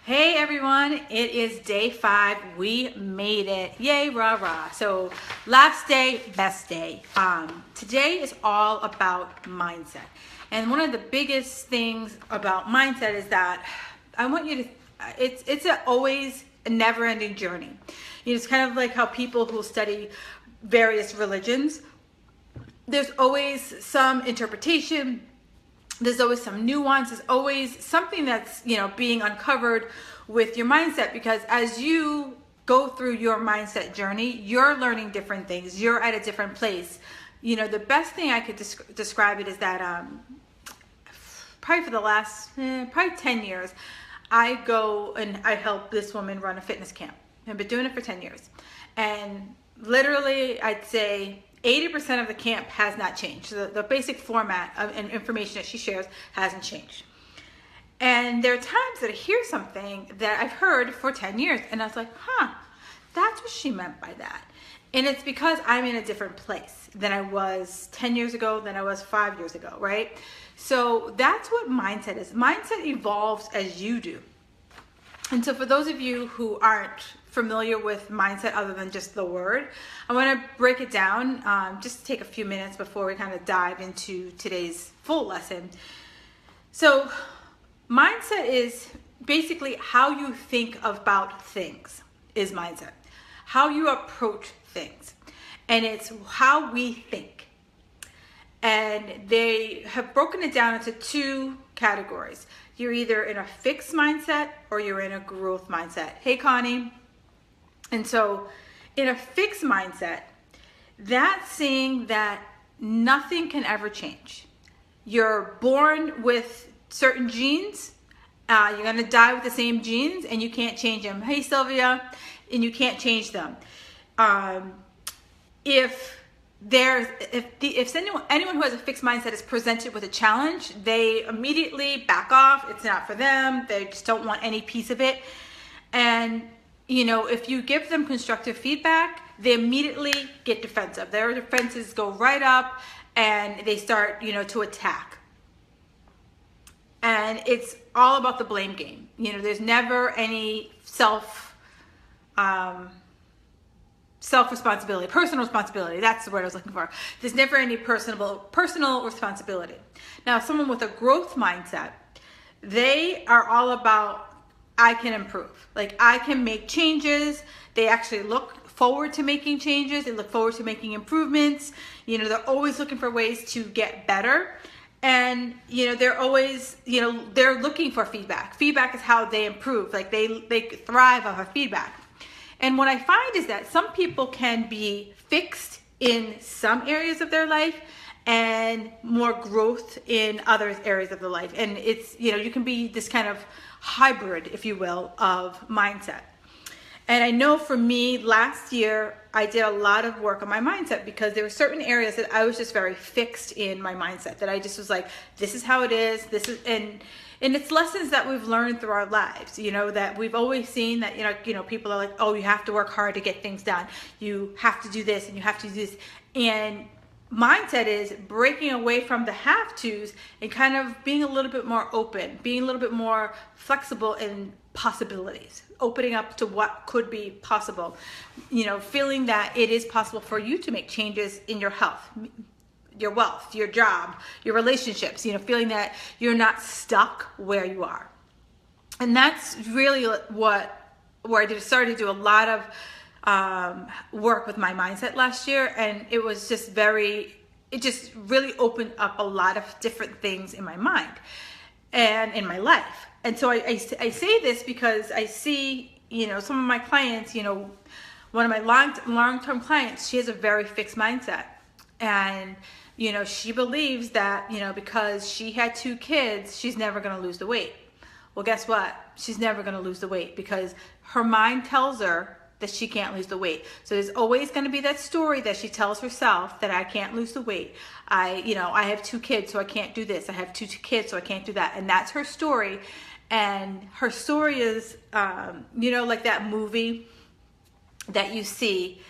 Hey everyone, it is day 5. We made it. Yay, rah rah. So last day, best day. Today is all about mindset. And one of the biggest things about mindset is that I want you to, always a never ending journey. It's kind of like how people who study various religions, there's always some interpretation, there's always some nuance, there's always something that's being uncovered with your mindset, because as you go through your mindset journey, you're learning different things, you're at a different place. The best thing I could describe it is that probably for the last probably 10 years, I go and I help this woman run a fitness camp. I've been doing it for 10 years, and literally I'd say 80% of the camp has not changed. The basic format and information that she shares hasn't changed. And there are times that I hear something that I've heard for 10 years, and I was like, that's what she meant by that. And it's because I'm in a different place than I was 10 years ago, than I was 5 years ago, right? So that's what mindset is. Mindset evolves as you do. And so for those of you who aren't familiar with mindset other than just the word, I want to break it down, just to take a few minutes before we kind of dive into today's full lesson. So mindset is basically how you think about things is mindset. How you approach things. And it's how we think. And they have broken it down into 2 categories. You're either in a fixed mindset or you're in a growth mindset. Hey, Connie. And so in a fixed mindset, that's saying that nothing can ever change. You're born with certain genes. You're going to die with the same genes, and you can't change them. Hey, Sylvia. And you can't change them. If anyone who has a fixed mindset is presented with a challenge, they immediately back off. It's not for them. They just don't want any piece of it. And if you give them constructive feedback, they immediately get defensive. Their defenses go right up, and they start to attack. And it's all about the blame game. There's never any self-responsibility, personal responsibility. That's the word I was looking for. There's never any personal responsibility. Now, someone with a growth mindset, they are all about, I can improve. Like, I can make changes. They actually look forward to making changes. They look forward to making improvements. They're always looking for ways to get better. And, they're always, they're looking for feedback. Feedback is how they improve. Like, they thrive off of feedback. And what I find is that some people can be fixed in some areas of their life and more growth in other areas of their life. And it's, you can be this kind of hybrid, if you will, of mindset. And I know for me, last year, I did a lot of work on my mindset, because there were certain areas that I was just very fixed in my mindset, that I just was like, this is how it is. And it's lessons that we've learned through our lives, that we've always seen that, people are like, oh, you have to work hard to get things done. You have to do this and you have to do this. And mindset is breaking away from the have-tos and kind of being a little bit more open, being a little bit more flexible in possibilities, opening up to what could be possible, feeling that it is possible for you to make changes in your health, your wealth, your job, your relationships, feeling that you're not stuck where you are. And that's really where I started to do a lot of work with my mindset last year. And it was just it just really opened up a lot of different things in my mind and in my life. And so I say this because I see, some of my clients, one of my long-term clients, she has a very fixed mindset. And, she believes that, because she had 2 kids, she's never going to lose the weight. Well, guess what? She's never going to lose the weight, because her mind tells her that she can't lose the weight. So there's always going to be that story that she tells herself, that I can't lose the weight. I have 2 kids, so I can't do this. I have 2 kids, so I can't do that. And that's her story. And her story is, like that movie that you see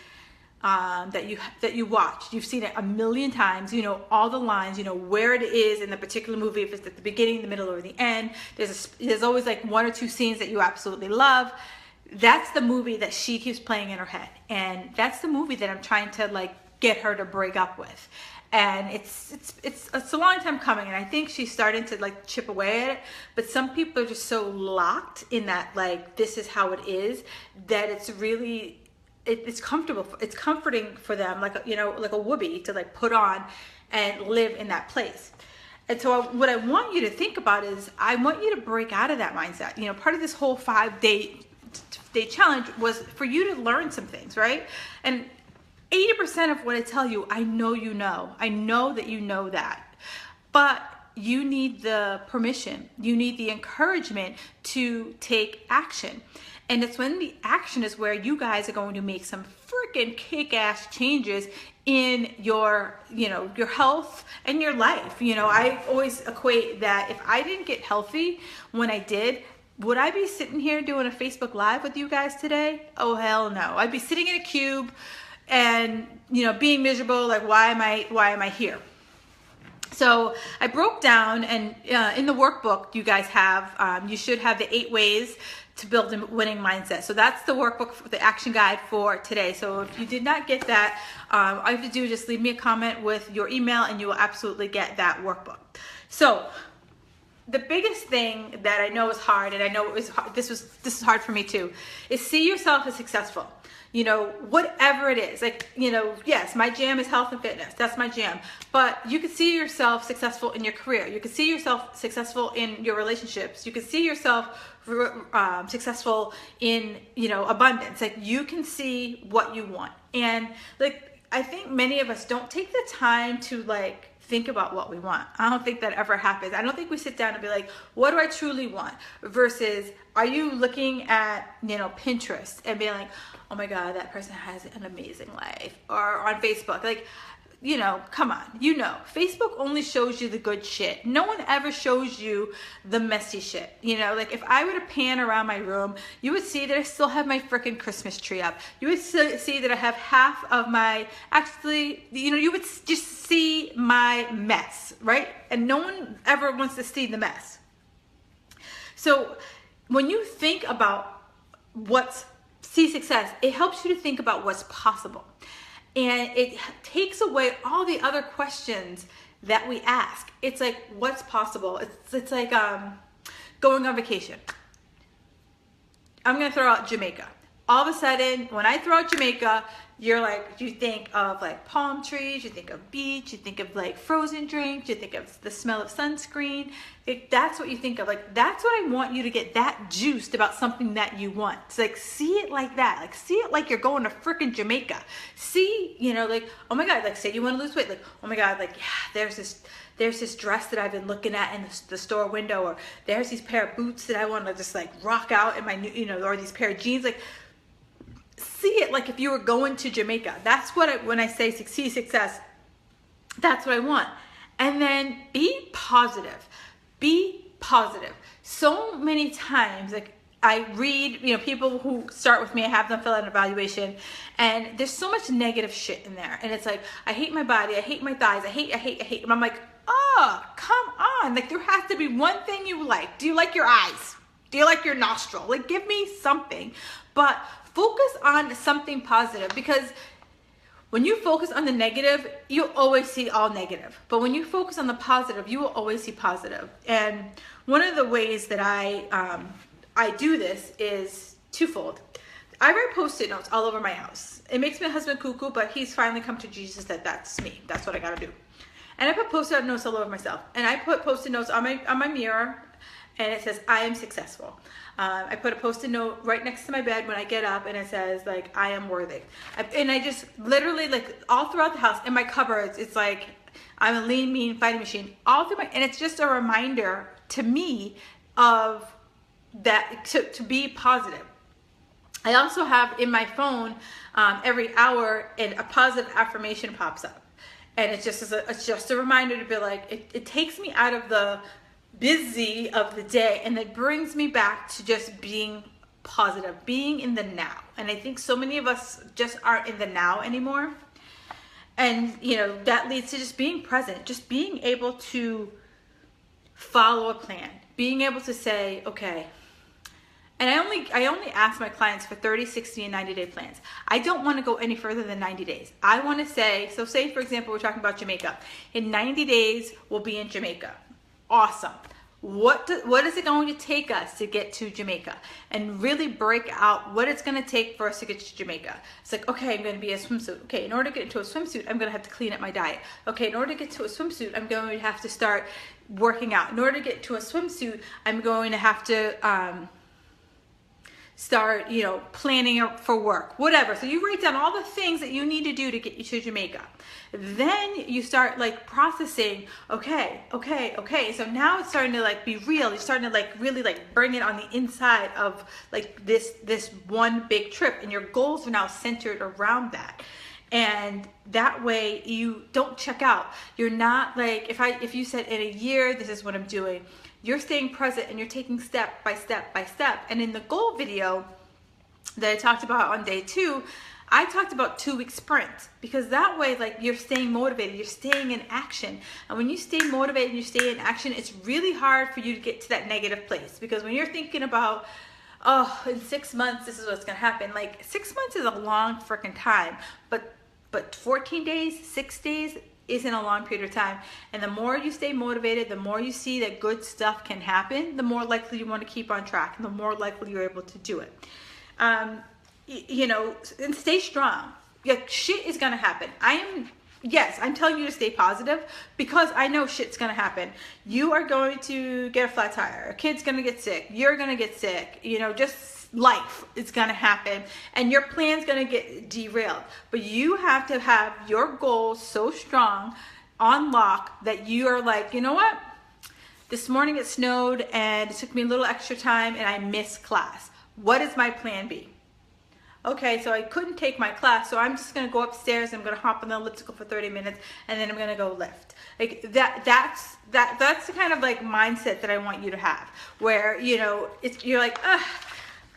that you watched. You've seen it a million times. You know all the lines. You know where it is in the particular movie. If it's at the beginning, the middle, or the end. There's always like one or two scenes that you absolutely love. That's the movie that she keeps playing in her head, and that's the movie that I'm trying to like get her to break up with. And it's a long time coming, and I think she's starting to like chip away at it. But some people are just so locked in that like this is how it is that it's really it's comfortable. It's comforting for them, like you know, like a whoopee to like put on and live in that place. And so what I want you to think about is I want you to break out of that mindset. You know, part of this whole 5-day challenge was for you to learn some things, right? And 80% of what I tell you, I know you know. I know that you know that. But you need the permission. You need the encouragement to take action. And it's when the action is where you guys are going to make some freaking kick-ass changes in your, you know, your health and your life. You know, I always equate that if I didn't get healthy when I did, would I be sitting here doing a Facebook Live with you guys today? Oh, hell no. I'd be sitting in a cube and, you know, being miserable, like, why am I here? So I broke down, and in the workbook you guys have, you should have the 8 ways to build a winning mindset. So that's the workbook, for the action guide for today. So if you did not get that, all you have to do is just leave me a comment with your email and you will absolutely get that workbook. So the biggest thing that I know is hard, and I know it was hard, this is hard for me too, is see yourself as successful. You know, whatever it is, like, you know, yes, my jam is health and fitness. That's my jam. But you can see yourself successful in your career. You can see yourself successful in your relationships. You can see yourself successful in, you know, abundance. Like, you can see what you want. And like, I think many of us don't take the time to like think about what we want. I don't think that ever happens. I don't think we sit down and be like, what do I truly want? Versus, are you looking at, you know, Pinterest and being like, oh my God, that person has an amazing life. Or on Facebook, like, you know, come on, you know, Facebook only shows you the good shit. No one ever shows you the messy shit. You know, like if I were to pan around my room, you would see that I still have my freaking Christmas tree up. You would see that I have half of my, actually, you know, you would just see my mess, right? And no one ever wants to see the mess. So when you think about see success, it helps you to think about what's possible. And it takes away all the other questions that we ask. It's like, what's possible? It's like going on vacation. I'm going to throw out Jamaica. All of a sudden, when I throw out Jamaica, you're like, you think of like palm trees, you think of beach, you think of like frozen drinks, you think of the smell of sunscreen. That's what you think of. Like, that's what I want you to get that juiced about something that you want. It's like, see it like that. Like, see it like you're going to freaking Jamaica. See, you know, like, oh my God, like say you want to lose weight. Like, oh my God, like, yeah, there's this dress that I've been looking at in the store window, or there's these pair of boots that I want to just like rock out in my new, you know, or these pair of jeans. Like, see it like if you were going to Jamaica. That's what when I say see success, that's what I want. And then be positive. Be positive. So many times, like I read, you know, people who start with me, I have them fill out an evaluation, and there's so much negative shit in there. And it's like, I hate my body, I hate my thighs, I hate. And I'm like, oh, come on. Like, there has to be one thing you like. Do you like your eyes? Do you like your nostril? Like, give me something. But focus on something positive, because when you focus on the negative, you'll always see all negative. But when you focus on the positive, you will always see positive. And one of the ways that I do this is twofold. I write Post-it notes all over my house. It makes my husband cuckoo, but he's finally come to Jesus that that's me. That's what I gotta do. And I put Post-it notes all over myself. And I put Post-it notes on my mirror, and it says, I am successful. I put a Post-it note right next to my bed when I get up, and it says, like, I am worthy. And I just literally, like, all throughout the house, in my cupboards, it's like, I'm a lean, mean fighting machine. All through and it's just a reminder to me of that, to be positive. I also have in my phone, every hour, and a positive affirmation pops up. And it's just a reminder to be like, it takes me out of the busy of the day, and it brings me back to just being positive, being in the now. And I think so many of us just aren't in the now anymore. And, you know, that leads to just being present, just being able to follow a plan, being able to say, okay, and I only ask my clients for 30, 60, and 90-day plans. I don't want to go any further than 90 days. I want to say, so say, for example, we're talking about Jamaica. In 90 days, we'll be in Jamaica. Awesome. What is it going to take us to get to Jamaica? And really break out what it's going to take for us to get to Jamaica. It's like, okay, I'm going to be a swimsuit. Okay, in order to get into a swimsuit, I'm going to have to clean up my diet. Okay, in order to get to a swimsuit, I'm going to have to start working out. In order to get to a swimsuit, I'm going to have to start, you know, planning for work, whatever. So you write down all the things that you need to do to get you to Jamaica. Then you start like processing, okay. So now it's starting to like be real. You're starting to like really like bring it on the inside of like this one big trip, and your goals are now centered around that. And that way you don't check out. You're not like, if you said in a year, this is what I'm doing, you're staying present and you're taking step by step by step. And in the goal video that I talked about on day 2, I talked about 2-week sprints, because that way, like, you're staying motivated, you're staying in action. And when you stay motivated and you stay in action, it's really hard for you to get to that negative place. Because when you're thinking about, oh, in 6 months, this is what's gonna happen. Like, 6 months is a long freaking time, but 14 days, 6 days, isn't a long period of time. And the more you stay motivated, the more you see that good stuff can happen, the more likely you want to keep on track, and the more likely you're able to do it. You know, and stay strong. Yeah, shit is gonna happen. I'm telling you to stay positive, because I know shit's gonna happen. You are going to get a flat tire, a kid's gonna get sick, you're gonna get sick, you know, just life is gonna happen, and your plan's gonna get derailed. But you have to have your goals so strong on lock that you are like, you know what? This morning it snowed and it took me a little extra time and I missed class. What is my plan B? Okay, so I couldn't take my class, so I'm just gonna go upstairs, I'm gonna hop on the elliptical for 30 minutes, and then I'm gonna go lift. Like that's the kind of like mindset that I want you to have, where, you know, you're like,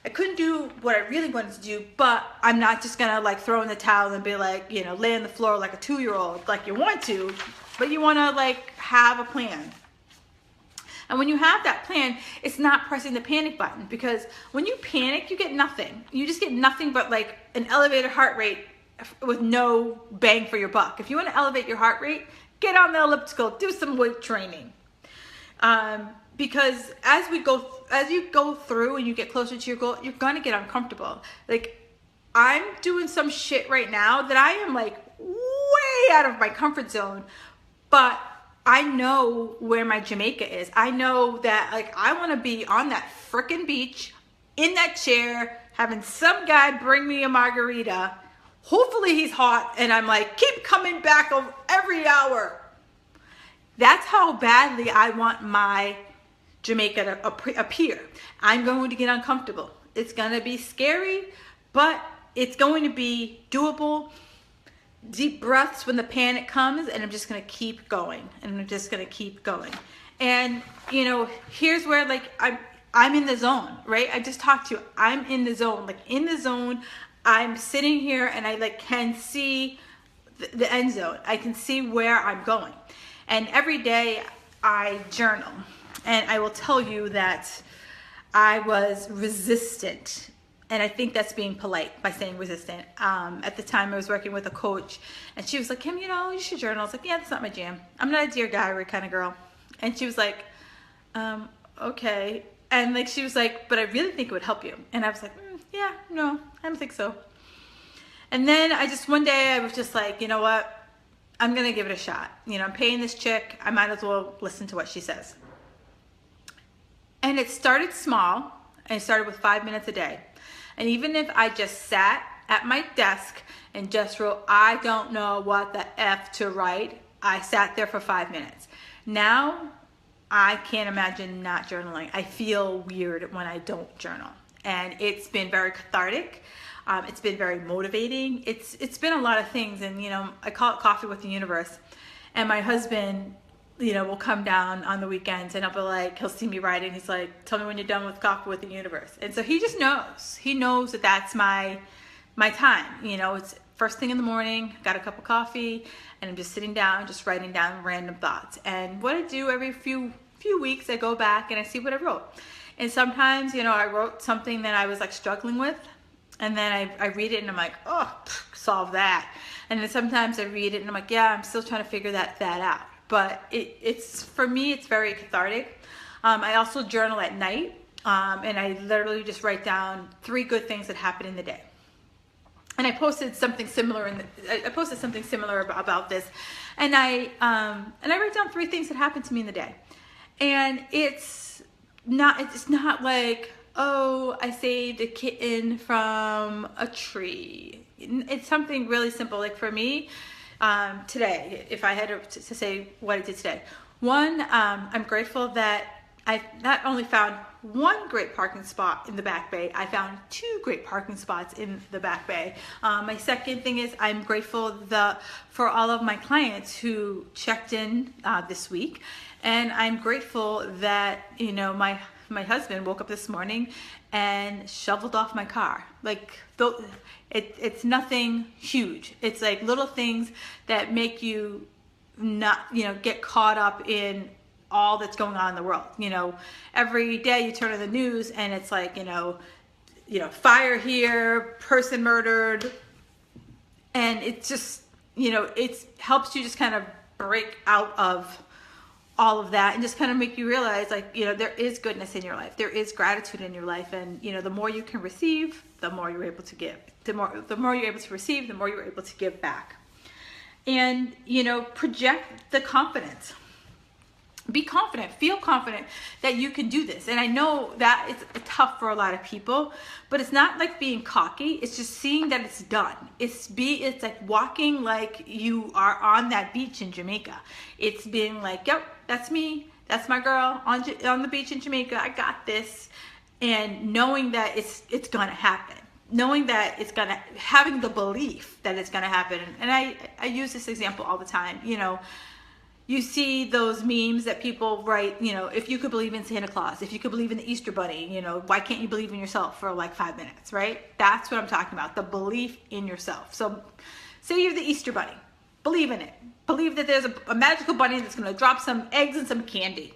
I couldn't do what I really wanted to do, but I'm not just gonna like throw in the towel and be like, you know, lay on the floor like a 2-year-old, like you want to, but you wanna like have a plan. And when you have that plan, it's not pressing the panic button, because when you panic, you get nothing. You just get nothing but like an elevated heart rate with no bang for your buck. If you want to elevate your heart rate, get on the elliptical, do some weight training. Because as you go through and you get closer to your goal, you're gonna get uncomfortable. Like, I'm doing some shit right now that I am like way out of my comfort zone, but I know where my Jamaica is. I know that, like, I want to be on that frickin' beach in that chair having some guy bring me a margarita. Hopefully he's hot, and I'm like, keep coming back every hour. That's how badly I want my Jamaica to appear. I'm going to get uncomfortable. It's going to be scary, but it's going to be doable. Deep breaths when the panic comes, and I'm just going to keep going, and I'm just going to keep going. And, you know, here's where, like, I'm in the zone, right? I just talked to you. I'm in the zone. Like, in the zone, I'm sitting here, and I, like, can see the end zone. I can see where I'm going. And every day I journal. And I will tell you that I was resistant. And I think that's being polite by saying resistant. At the time I was working with a coach, and she was like, Kim, you know, you should journal. I was like, yeah, that's not my jam. I'm not a Dear Diary kind of girl. And she was like, okay. And like, she was like, but I really think it would help you. And I was like, yeah, no, I don't think so. And then one day I was just like, you know what? I'm going to give it a shot. You know, I'm paying this chick. I might as well listen to what she says. And it started small, and it started with 5 minutes a day. And even if I just sat at my desk and just wrote, I don't know what the F to write, I sat there for 5 minutes. Now, I can't imagine not journaling. I feel weird when I don't journal. And it's been very cathartic. It's been very motivating. It's been a lot of things. And, you know, I call it coffee with the universe. And my husband, will come down on the weekends, and I'll be like, he'll see me writing. He's like, tell me when you're done with Coffee with the Universe. And so he just knows. He knows that that's my time. It's first thing in the morning, got a cup of coffee, and I'm just sitting down, just writing down random thoughts. And what I do every few weeks, I go back and I see what I wrote. And sometimes, I wrote something that I was like struggling with, and then I read it and I'm like, oh, solve that. And then sometimes I read it and I'm like, yeah, I'm still trying to figure that out. But it's for me, it's very cathartic. I also journal at night, and I literally just write down 3 good things that happened in the day. And I posted something similar about this, and I write down 3 things that happened to me in the day. And it's not like, oh, I saved a kitten from a tree. It's something really simple. Like for me, today, if I had to say what I did today, one, I'm grateful that I not only found 1 great parking spot in the Back Bay, I found 2 great parking spots in the Back Bay. My second thing is I'm grateful for all of my clients who checked in this week, and I'm grateful that my husband woke up this morning and shoveled off my car. Like, it's nothing huge. It's like little things that make you not, get caught up in all that's going on in the world. Every day you turn on the news and it's like, fire here, person murdered. And it's just, it helps you just kind of break out of all of that and just kind of make you realize, like, there is goodness in your life. There is gratitude in your life. And, the more you can receive, the more you're able to give. The more you're able to receive, the more you're able to give back. And, project the confidence. Be confident, feel confident that you can do this. And I know that it's tough for a lot of people, but it's not like being cocky. It's just seeing that it's done. It's like walking like you are on that beach in Jamaica. It's being like, yep, that's me. That's my girl on the beach in Jamaica. I got this. And knowing that it's going to happen. Knowing that having the belief that it's going to happen. And I use this example all the time, You see those memes that people write, if you could believe in Santa Claus, if you could believe in the Easter Bunny, why can't you believe in yourself for like 5 minutes, right? That's what I'm talking about, the belief in yourself. So say you're the Easter Bunny, believe in it. Believe that there's a magical bunny that's going to drop some eggs and some candy.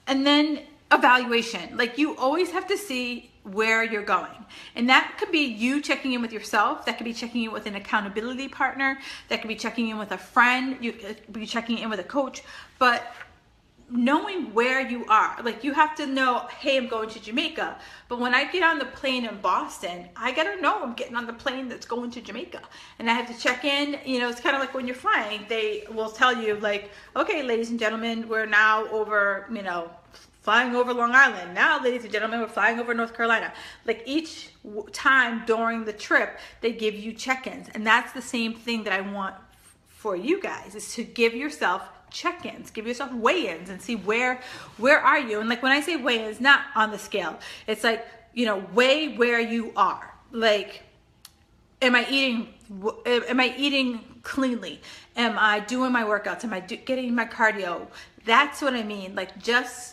And then evaluation, like you always have to see where you're going. And that could be you checking in with yourself. That could be checking in with an accountability partner. That could be checking in with a friend. You could be checking in with a coach. But knowing where you are, like you have to know, hey, I'm going to Jamaica. But when I get on the plane in Boston, I gotta know I'm getting on the plane that's going to Jamaica. And I have to check in, it's kind of like when you're flying, they will tell you like, okay, ladies and gentlemen, we're now over, flying over Long Island. Now, ladies and gentlemen, we're flying over North Carolina. Like each time during the trip, they give you check-ins. And that's the same thing that I want for you guys, is to give yourself check-ins, give yourself weigh-ins and see where are you. And like when I say weigh-ins, not on the scale. It's like, weigh where you are. Like, am I eating cleanly? Am I doing my workouts? Am I getting my cardio? That's what I mean. Like just,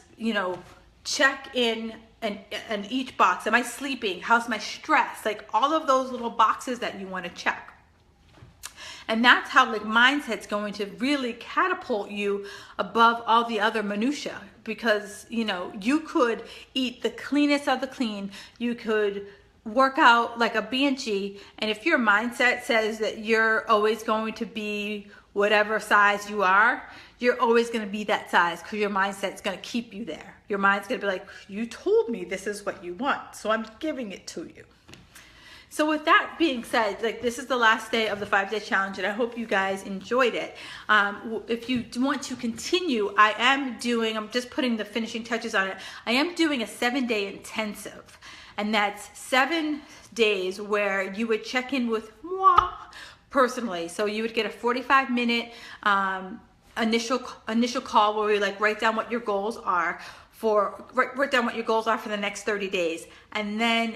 check in and each box. Am I sleeping? How's my stress? Like all of those little boxes that you want to check. And that's how like mindset's going to really catapult you above all the other minutia, because you could eat the cleanest of the clean. You could work out like a banshee, and if your mindset says that you're always going to be whatever size you are, you're always going to be that size, because your mindset's going to keep you there. Your mind's going to be like, you told me this is what you want, so I'm giving it to you. So with that being said, like this is the last day of the 5-day challenge, and I hope you guys enjoyed it. If you want to continue, I'm just putting the finishing touches on it. I am doing a 7-day intensive, and that's 7 days where you would check in with moi personally. So you would get a 45-minute initial call where we like write down what your goals are for the next 30 days, and then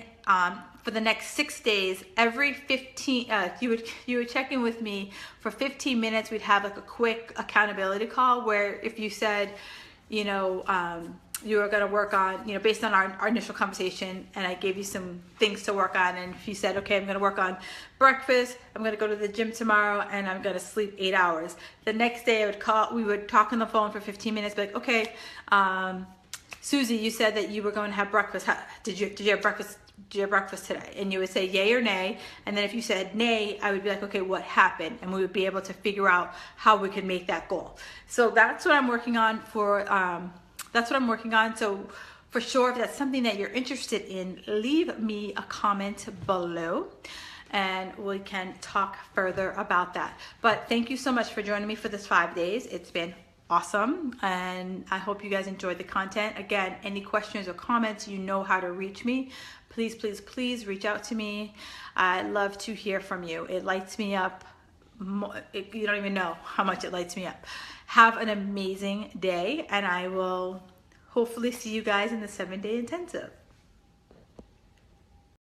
for the next 6 days. Every 15, you would check in with me for 15 minutes. We'd have like a quick accountability call where if you said, you know, you were going to work on, you know, based on our initial conversation, and I gave you some things to work on, and if you said, okay, I'm going to work on breakfast, I'm going to go to the gym tomorrow, and I'm going to sleep 8 hours. The next day we would talk on the phone for 15 minutes, be like, okay, Susie, you said that you were going to have breakfast. Did you have breakfast? Did you have breakfast today? And you would say yay or nay. And then if you said nay, I would be like, okay, what happened? And we would be able to figure out how we could make that goal. So that's what I'm working on So for sure, if that's something that you're interested in, leave me a comment below and we can talk further about that. But thank you so much for joining me for this 5 days. It's been awesome, and I hope you guys enjoyed the content. Again, any questions or comments, you know how to reach me. Please, please, please reach out to me. I'd love to hear from you. It lights me up. You don't even know how much it lights me up. Have an amazing day, and I will hopefully see you guys in the 7-day intensive.